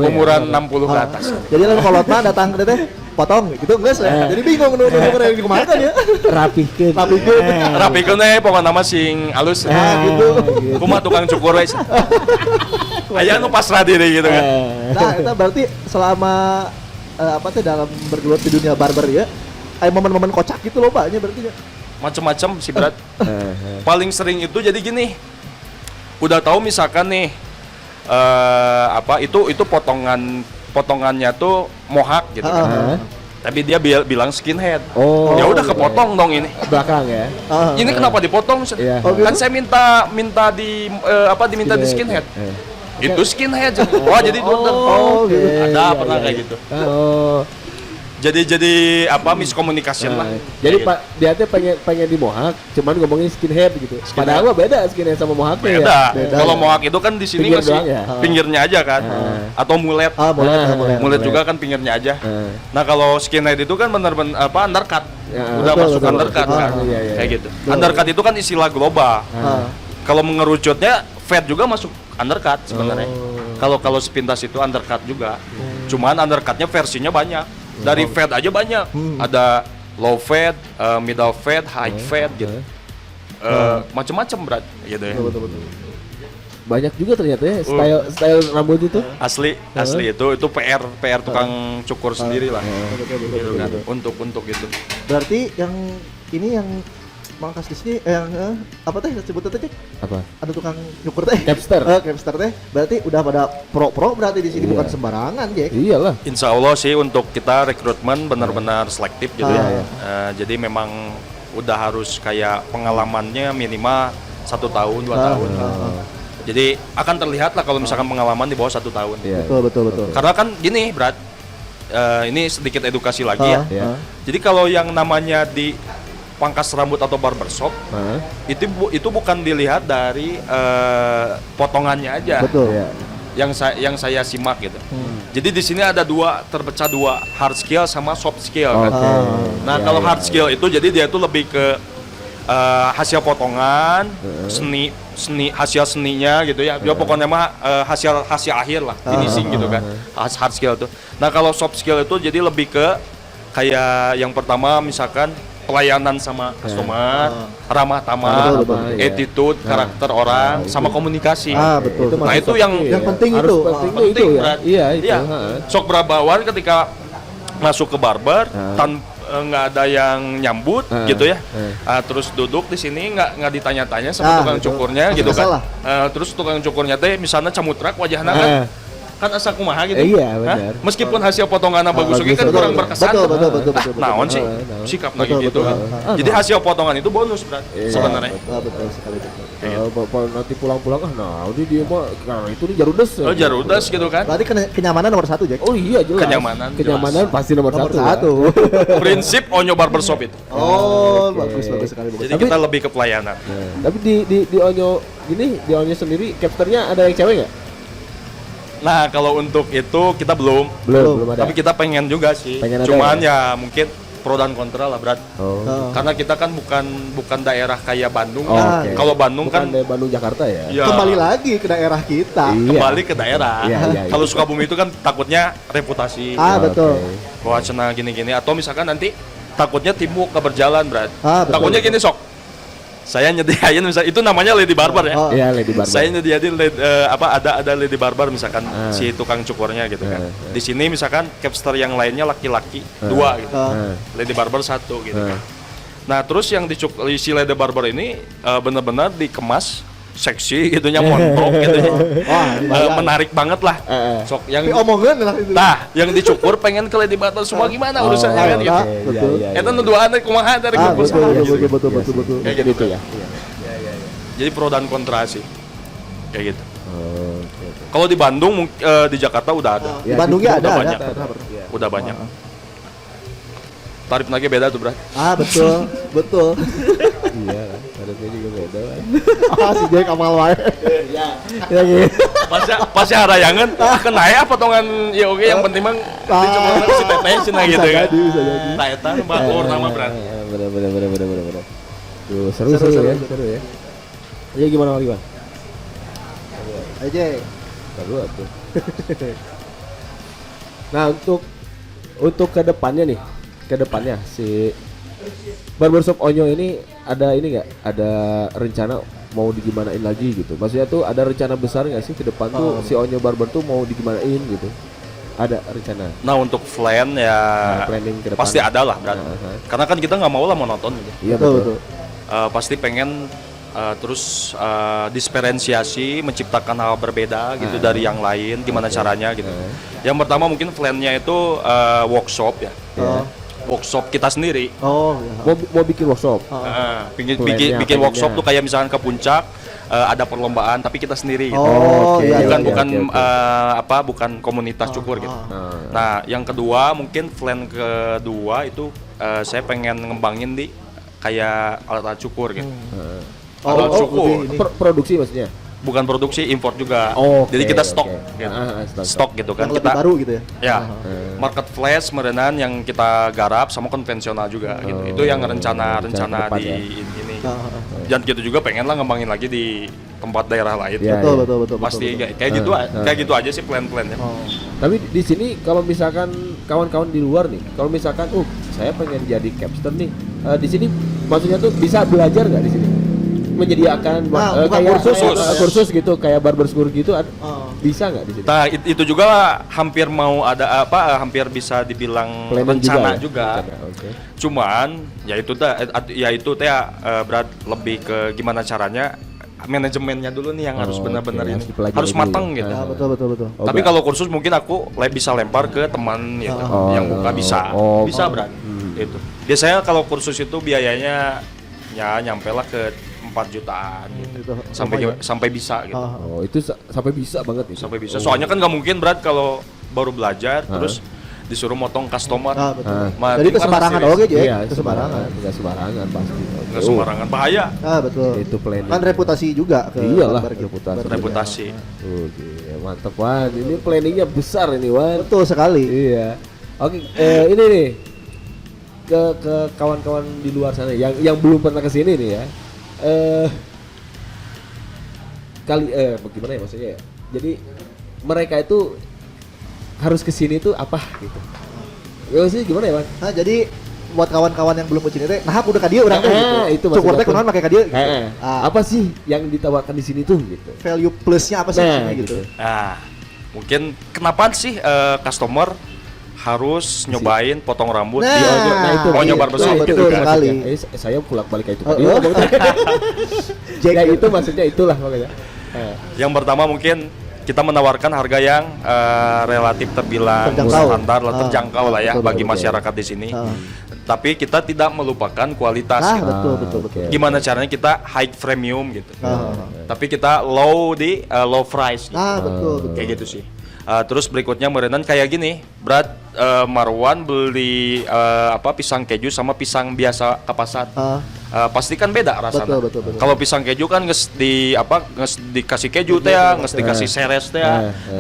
umuran 60 ke atas. Jadi lalu kalau datang ke teh potong gitu enggak sih. Jadi bingung nu yang kemana kan ya. Rapikeun pokoknya nama sing alus. Gitu. Kumaha tukang cukur we. Aya nu pasrah diri gitu kan. Nah, itu berarti selama dalam bergelut di dunia barber ya, kayak momen-momen kocak gitu loh Pak, berarti ya. Macam-macam sih berat. Paling sering itu jadi gini. Udah tahu misalkan nih itu potongannya tuh mohawk gitu kan. Tapi dia bilang skinhead. Ya udah kepotong dong ini. Belakang ya. Ini kenapa dipotong? Kan saya diminta di skinhead. Itu skinhead. Wah, jadi ada pernah kayak gitu. Jadi miskomunikasi lah. Jadi Pak dia tuh pengen di mohawk, cuman ngomongin skinhead gitu. Padahal mah beda skinhead sama mohawknya ya. Beda. Kalau mohawk itu kan di sini masih pinggirnya aja kan. Atau mulet. Mulet juga kan pinggirnya aja. Nah, kalau skinhead itu kan benar-benar undercut. Udah masuk undercut kan. Kayak gitu. Undercut itu kan istilah global. Kalau mengerucutnya fade juga masuk undercut sebenarnya. Kalau sepintas itu undercut juga. Cuman undercutnya versinya banyak. Dari fade aja banyak. Ada low fade, middle fade, high fade gitu. Macam-macam berat gitu ya. Betul. Banyak juga ternyata ya style rambut itu. Asli itu PR tukang cukur sendiri lah. Gitu kan. Untuk itu. Berarti yang ini yang mangkas di sini sebut teh apa? Ada tukang cukur teh. Capster teh. Berarti udah pada pro berarti di sini bukan sembarangan, Jack. Iyalah. Insya Allah sih untuk kita rekrutmen benar-benar selektif gitu ya. Jadi memang udah harus kayak pengalamannya minimal 1 tahun 2 tahun. Jadi akan terlihat lah kalau misalkan pengalaman di bawah 1 tahun. Betul. Karena kan gini, Brad. Ini sedikit edukasi lagi ya. Jadi kalau yang namanya di pangkas rambut atau barbershop itu bukan dilihat dari potongannya aja. Betul. Yang saya simak gitu. Jadi di sini ada terpecah dua, hard skill sama soft skill kan. Nah, kalau hard skill itu jadi dia itu lebih ke hasil potongan, seni hasil seninya gitu ya. Dia pokoknya mah hasil akhir lah, finishing gitu kan. Hard skill itu. Nah, kalau soft skill itu jadi lebih ke kayak yang pertama misalkan pelayanan sama customer, ramah tamah, attitude, karakter orang, sama komunikasi. Betul. Nah, itu yang penting itu ya. Iya. Sok berabawan ketika masuk ke barber nggak ada yang nyambut gitu ya. Terus duduk di sini nggak ditanya-tanya sama tukang cukurnya gitu kan. Terus tukang cukurnya teh misalnya camutrak wajahnya kan kan asa kumaha gitu. Iya, Hah? benar. Meskipun hasil potongannya bagus oke kan betul, kurang betul. berkesan. Betul. Naon sih Naon. sikap Betul, lagi gitu betul. kan. Jadi hasil potongan itu bonus berat sebenarnya. Betul sekali. Bapak nanti pulang-pulang nah ini dia mah karena itu nih jarudes. Oh jarudas gitu kan. Berarti kenyamanan nomor 1, Jack. Oh iya jelas. Kenyamanan, Kenyamanan jelas. pasti nomor Nomor satu. 1. Prinsip Onyo Barbershop itu. Oh, Oke. bagus sekali. Jadi kita lebih ke pelayanan. Tapi di Onyo gini, di Onyo sendiri capsternya ada yang cewek nggak? Nah kalau untuk itu kita belum. Belum ada. Tapi kita pengen juga sih. Pengen ada Cuman ya? ya mungkin pro dan kontra lah berat. Oh. Karena kita kan bukan daerah kayak Bandung. Oh, kan. oke. Kalau Bandung Bukan kan dari Bandung Jakarta ya. ya, Kembali lagi ke daerah kita. Iya. kembali ke daerah. Iya. Kalau Sukabumi itu kan takutnya reputasi. Betul. Oke. Wacana gini-gini atau misalkan nanti takutnya teamwork nggak berjalan berat. Betul. Takutnya gini sok. Saya nyediain misalnya itu namanya Lady Barber ya. Iya, Lady Barber. Saya nyediain ada Lady Barber misalkan si tukang cukurnya gitu kan. Di sini misalkan capster yang lainnya laki-laki 2 gitu. Lady Barber 1 gitu kan. Nah, terus yang si Lady Barber ini benar-benar dikemas seksi gitunya montok gitu ya. Menarik banget lah. Sok yang Tapi omongan lah itu. nah, yang dicukur pengen ke Lady Barber semua gimana urusannya kan gitu. Betul. Eta nu duaan kumaha dari kumpul sama gitu. Betul. Kayak gitu ya. Jadi pro dan kontra sih. Kayak gitu. Kalau di Bandung di Jakarta udah ada. Di Bandungnya udah ada. banyak. Udah banyak. Tarif lagi beda tuh, Bro. Betul. Iya, harusnya juga beda kan. Si Jack amal wae. Iya. Ya gitu. Pas harayangan kena ya potongan ya oke yang penting mah dicoba si teteh cenah gitu kan. Bisa jadi. Nah, eta batur nama Bro. Bener. Tuh, seru ya. Jadi gimana lagi, Bang? Aja. Seru tuh. Nah, untuk ke depannya si Barbershop Onyo ini ada ini nggak? Ada rencana mau digimanain lagi gitu? Maksudnya tuh ada rencana besar nggak sih ke depan tuh si Onyo Barber tuh mau digimanain gitu? Ada rencana? Nah, untuk plan ya planning ke depan. pasti ada lah, Bro. Karena kan kita nggak mau lah monoton gitu. Iya betul. Pasti pengen terus diferensiasi, menciptakan hal berbeda gitu dari yang lain, gimana caranya gitu. Yang pertama mungkin plan-nya itu workshop ya. Workshop kita sendiri. Mau bikin workshop. Bikin workshop tuh kayak misalkan ke puncak ada perlombaan tapi kita sendiri gitu. Bukan komunitas cukur gitu. Nah, yang kedua mungkin plan kedua itu saya pengen ngembangin di kayak alat cukur gitu. Alat cukur. Produksi maksudnya? Bukan produksi, import juga. Jadi kita stok gitu. Stok gitu kan. Yang Kita lebih baru gitu ya. Ya, market flash merenan yang kita garap sama konvensional juga gitu. Itu yang rencana di ini. Dan gitu juga pengen lah ngembangin lagi di tempat daerah lain. Betul. Pasti kayak gitu aja sih plan-plannya. Tapi di sini kalau misalkan kawan-kawan di luar nih, kalau misalkan saya pengen jadi capster nih, di sini maksudnya tuh bisa belajar nggak di sini? Menyediakan kayak kursus gitu kayak barber school gitu bisa nggak di sini? Nah, itu juga hampir mau ada hampir bisa dibilang planning rencana juga. Okay. Cuman ya itu berat lebih ke gimana caranya manajemennya dulu nih yang harus benar-benar ini harus matang gitu. Betul. Tapi kalau kursus mungkin aku bisa lempar ke teman gitu yang buka bisa berat. Itu. Biasanya kalau kursus itu biayanya ya nyampe lah ke 4 jutaan gitu. Sampai bisa gitu. Itu sampai bisa banget nih. Sampai bisa. Soalnya kan nggak mungkin berat kalau baru belajar terus disuruh motong customer. Jadi kesembarangan aja ya. Iya, kesembarangan. Enggak sembarangan pasti. Enggak sembarangan, bahaya. Betul. Itu planning. Kan reputasi juga Iyalah, reputasi. Oke, mantap Wan. Ini planningnya besar ini Wan. Betul sekali. Iya. Oke, ini nih ke kawan-kawan di luar sana yang belum pernah kesini nih ya. Bagaimana ya maksudnya ya? Jadi mereka itu harus kesini tuh apa gitu? Ya sih gimana ya, Bang? Nah, jadi buat kawan-kawan yang belum kesini teh, nah udah ka dieu urang teh gitu. Itu cukur teh kunaon make ka dieu. Apa sih yang ditawarkan di sini tuh gitu? Value plusnya apa sih gitu. Nah, mungkin kenapa sih customer harus nyobain potong rambut di Onyo Barbershop itu kan? sekali. Saya pulang balik ke itu. Ya itu maksudnya itulah makanya. Yang pertama mungkin kita menawarkan harga yang relatif terbilang standar lah, terjangkau lah ya bagi masyarakat di sini. Tapi kita tidak melupakan kualitas. Betul. Gimana caranya kita high premium gitu. Tapi kita low price. Gitu. Betul. Kayak gitu sih. Terus berikutnya merenan kayak gini, berat Marwan beli pisang keju sama pisang biasa kapasan. Pasti kan beda rasanya. Betul. Kalau pisang keju kan nges dikasih keju teh, nges dikasih seres teh,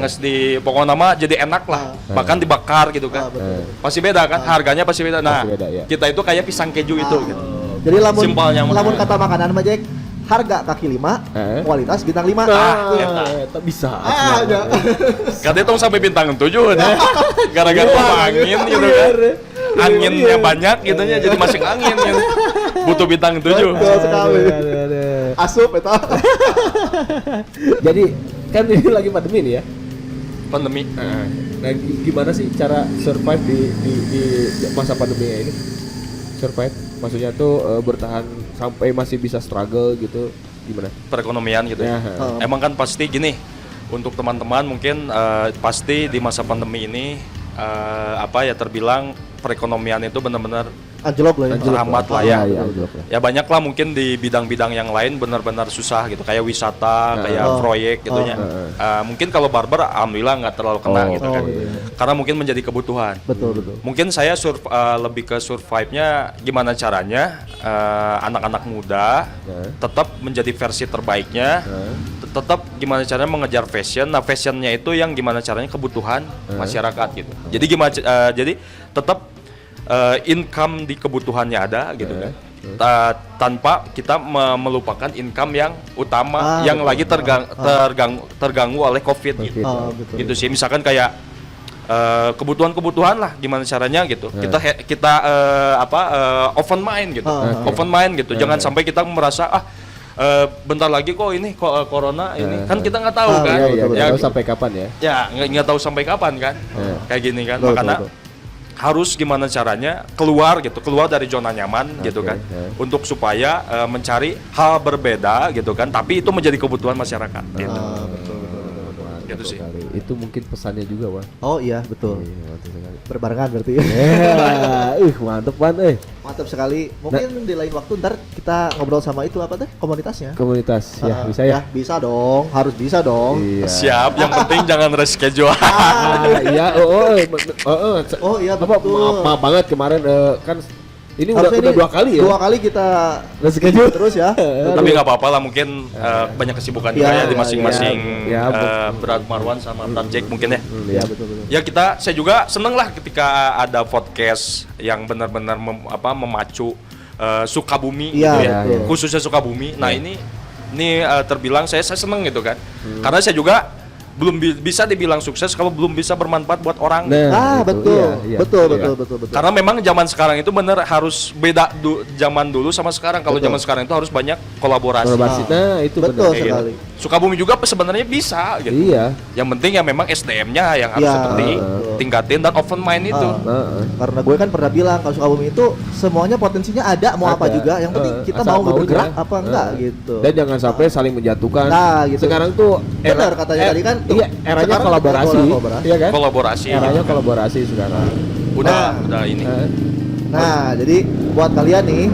nges di pokoknya nama jadi enak lah. Bahkan dibakar gitu kan. Pasti beda kan, harganya pasti beda. Nah, beda, ya. kita itu kayak pisang keju itu gitu. Jadi lamun kata makanan mah Jack, harga kaki 5, kualitas bintang 5. Tak bisa. Katanya tong sampai bintang 7 ya. Gara-gara angin gitu kan. Anginnya banyak gitu ya, jadi masuk angin gitu. Butuh bintang 7. Betul sekali. Asup eta. Jadi kan ini lagi pandemi nih ya. Pandemi. Nah, gimana sih cara survive di masa pandemi ini? Survive, maksudnya tuh bertahan sampai masih bisa struggle gitu, gimana? Perekonomian gitu ya. Emang kan pasti gini, untuk teman-teman mungkin pasti di masa pandemi ini terbilang perekonomian itu benar-benar anjlok lah ya. terhambat lah ya. Anjlok lah. Ya banyak lah mungkin di bidang-bidang yang lain benar-benar susah gitu, kayak wisata, kayak proyek gitu ya. Mungkin kalau barber alhamdulillah nggak terlalu kena gitu kan. Karena mungkin menjadi kebutuhan. Betul. Mungkin saya lebih ke survive-nya gimana caranya anak-anak muda tetap menjadi versi terbaiknya. Tetap gimana caranya mengejar fashion. Nah, fashionnya itu yang gimana caranya kebutuhan masyarakat gitu. Jadi gimana jadi tetap income di kebutuhannya ada gitu kan. Tanpa kita melupakan income yang utama yang lagi terganggu oleh COVID gitu. Gitu sih, misalkan kayak kebutuhan-kebutuhan lah gimana caranya gitu. Kita open mind gitu. Open mind gitu. Jangan sampai kita merasa bentar lagi kok ini corona ini kan kita nggak tahu kan. Nggak tahu sampai kapan ya. Ya nggak tahu sampai kapan kan. Kayak gini kan. Makanya harus gimana caranya keluar dari zona nyaman gitu kan, untuk supaya mencari hal berbeda gitu kan, tapi itu menjadi kebutuhan masyarakat gitu. Betul. Gitu sih. Itu mungkin pesannya juga, Wan. Oh iya, betul. Berbarengan berarti. Mantep, Wan. Mantap sekali. Mungkin di lain waktu ntar kita ngobrol sama itu apa teh komunitasnya. Komunitas ya bisa ya. Bisa dong, harus bisa dong. Iya. Siap, yang penting jangan reschedule. Iya, oh iya betul. Maaf banget kemarin kan ini udah 2 kali ya. 2 kali kita reschedule terus ya. Tapi nggak apa-apa lah, mungkin banyak kesibukan juga ya di masing-masing Berat Marwan sama Berat Jack mungkin ya. Iya betul. Ya saya juga seneng lah ketika ada podcast yang benar-benar memacu Sukabumi gitu ya. Khususnya Sukabumi. Nah ini terbilang saya seneng gitu kan. Karena saya juga belum bisa dibilang sukses kalau belum bisa bermanfaat buat orang. Betul. Karena memang zaman sekarang itu benar harus beda zaman dulu sama sekarang. Kalau zaman sekarang itu harus banyak kolaborasi. Nah, itu betul benar. sekali. Gitu. Sukabumi juga sebenarnya bisa gitu. Iya. Yang penting ya memang SDM-nya yang harus seperti tingkatin dan open mind itu. Karena gue kan pernah bilang kalau Sukabumi itu semuanya potensinya ada, mau apa juga. Yang penting kita mau bergerak apa enggak gitu. Dan jangan sampai saling menjatuhkan. Nah, gitu. Sekarang tuh benar katanya tadi kan. Iya, eranya kolaborasi. Iya kan? Kolaborasi. Eranya kolaborasi sekarang. Udah ini. Nah, jadi buat kalian nih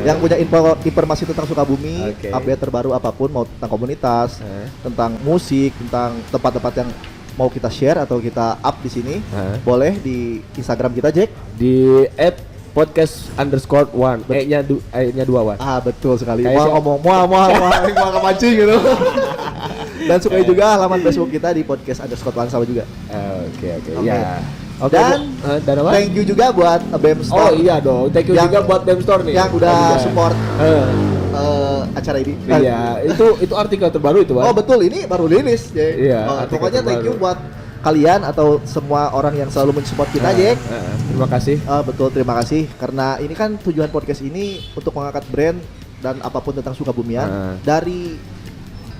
yang punya informasi tentang Sukabumi, update terbaru apapun, mau tentang komunitas, tentang musik, tentang tempat-tempat yang mau kita share atau kita up di sini, boleh di Instagram kita, Jack, di @podcast_1. nya 2 Wan. Betul sekali. Mau kemancing gitu. Dan sukai juga halaman Facebook kita di podcast_1 sama juga. Oke. Ya. Oke. Dan thank you juga buat BEM Store. Oh iya dong. Thank you juga buat BEM Store nih. Yang udah support acara ini. Iya, itu artikel terbaru itu, Bang. Oh betul, ini baru rilis. Iya. Pokoknya thank you buat kalian atau semua orang yang selalu mensupport kita, Jack. Terima kasih. Betul, terima kasih. Karena ini kan tujuan podcast ini untuk mengangkat brand dan apapun tentang Sukabumian dari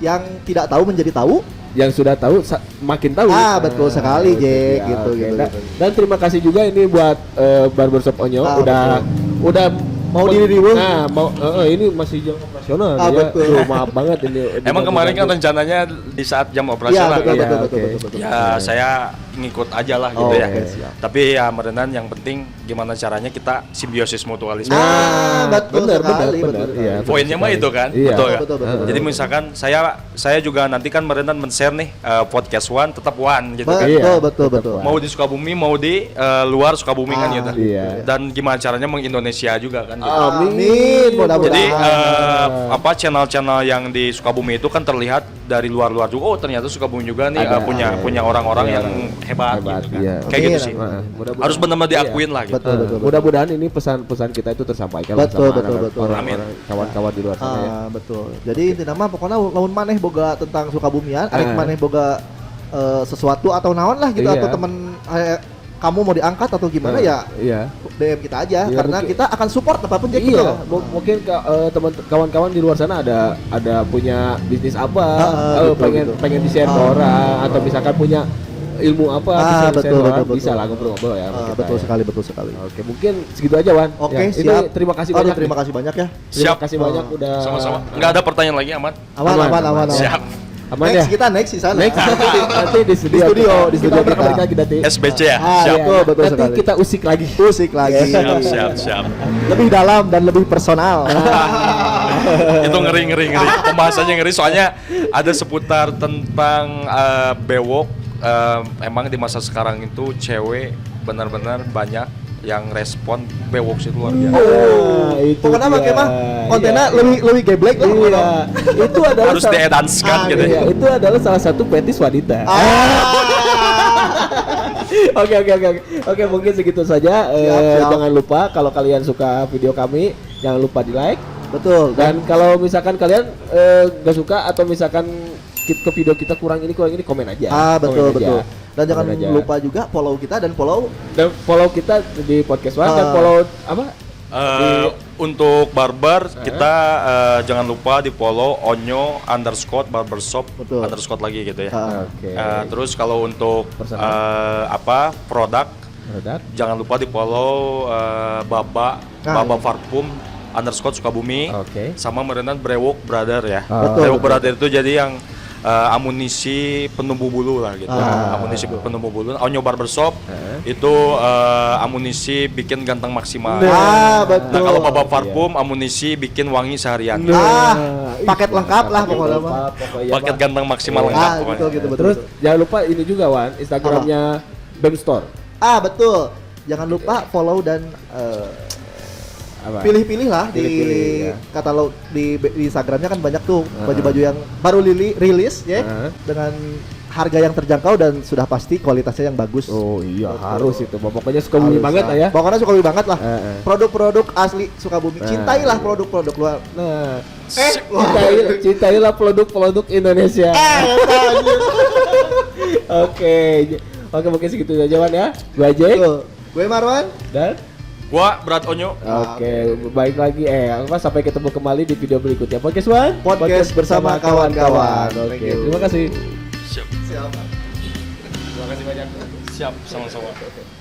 yang tidak tahu menjadi tahu, yang sudah tahu makin tahu. Betul sekali, Jack. Gitu. Dan terima kasih juga ini buat Barbershop Onyo udah mau diri-diri. Nah, ini masih jam operasional ya. Betul. Duh, maaf banget ini. Emang kemarin kan rencananya di saat jam operasional. Iya, kan? betul. Ya, saya ngikut aja lah gitu ya. Oke, siap. Tapi ya merenan yang penting gimana caranya kita simbiosis mutualisme. Betul sekali. Iya, Poinnya mah itu kan, Iya. betul kan? Betul. Jadi misalkan saya juga nanti kan merenan men-share nih podcast One tetap One gitu kan. Betul. Mau di Sukabumi, mau di luar Sukabumi kan gitu. Iya. Dan gimana caranya mengindonesia juga kan gitu. Amin. Mudah-mudahan. Jadi channel-channel yang di Sukabumi itu kan terlihat dari luar-luar juga. Oh ternyata Sukabumi juga nih punya orang-orang yang hebat gitu kan. Iya. Kayak gitu sih. Mudah-mudahan. Harus benar-benar diakuin lah gitu. Betul. Mudah-mudahan ini pesan-pesan kita itu tersampaikan Betul. Amin. kawan-kawan di luar sana ya. Betul. Jadi intinya mah pokoknya lamun maneh boga tentang Sukabumian, arek maneh boga sesuatu atau naon lah gitu Iya. atau teman kamu mau diangkat atau gimana ya Iya. DM kita aja Iya, karena mungkin- kita akan support apapun jadi Iya, mungkin teman kawan-kawan di luar sana ada punya bisnis apa, betul. pengen di-share ke orang atau misalkan punya ilmu apa bisa di-share betul, ke orang, betul. bisa lah ngobrol-ngobrol ya. sama kita betul ya. sekali. Oke, mungkin segitu aja Wan. Oke, Ya, siap. Ini terima kasih banyak. Terima kasih banyak ya. Terima Siap. kasih banyak udah. Sama-sama. Nggak ada pertanyaan lagi, Aman? Aman. Siap. Aman Next ya. kita next di sana. Next nanti di studio Di studio kita. balik lagi nanti. SBC ya? Iya, betul nanti sekali. kita usik lagi. Musik lagi. Siap. Lebih dalam dan lebih personal. Itu ngeri. Pembahasannya ngeri soalnya ada seputar tentang bewok. Emang di masa sekarang itu cewek benar-benar banyak yang respon bewok itu luar biasa. Itu Pokoknya dia. pakai mah kontennya Iya. lebih geblek lah. Iya, itu adalah Harus diedanskan gitu iya, ya. itu adalah salah satu fetis wanita. Oke, mungkin segitu saja. Siap. Jangan lupa kalau kalian suka video kami, jangan lupa di like. Betul. Dan kalau misalkan kalian gak suka atau misalkan ke video kita kurang ini komen aja. Betul. Komen aja. Dan jangan Komen aja. lupa juga follow kita dan follow kita di podcast One dan follow apa? Untuk barber kita jangan lupa di follow onyo_barbershop Betul. _ lagi gitu ya. Oke. Terus kalau untuk Personal. produk Produk. jangan lupa di follow Baba Parfum _Sukabumi. Oke. Sama merenan Brewok Brother ya. Betul. Brewok Brother itu jadi yang amunisi penumbuh bulu lah gitu. Amunisi penumbuh bulu. Onyo Barbershop itu amunisi bikin ganteng maksimal. betul. Nah, kalau Baba Parfum amunisi bikin wangi seharian. paket lengkap lah pokoknya mah. Paket ganteng maksimal lengkap pokoknya. Betul gitu betul. Terus jangan lupa ini juga Wan, Instagramnya BEM Store. Betul. Jangan lupa follow dan Apa? pilih-pilih lah di Pilih-pilih, ya. katalog di Instagramnya kan banyak tuh baju-baju yang baru rilis ya dengan harga yang terjangkau dan sudah pasti kualitasnya yang bagus. Oh iya, Betul. harus itu. Pokoknya Sukabumi Harus banget lah ya. Pokoknya Sukabumi banget lah. Eh. Produk-produk asli Sukabumi. Cintailah produk-produk luar. Nah, cintailah produk-produk Indonesia. Oke, mungkin segitu aja Wan ya. Gue Jack Gue Marwan. dan Gua Berat Onyo. Oke, baik lagi. Sampai ketemu kembali di video berikutnya. Podcast One, Podcast bersama kawan-kawan. Oke, Thank you. terima kasih. Siap. Siap. Terima kasih banyak. Siap, sama-sama.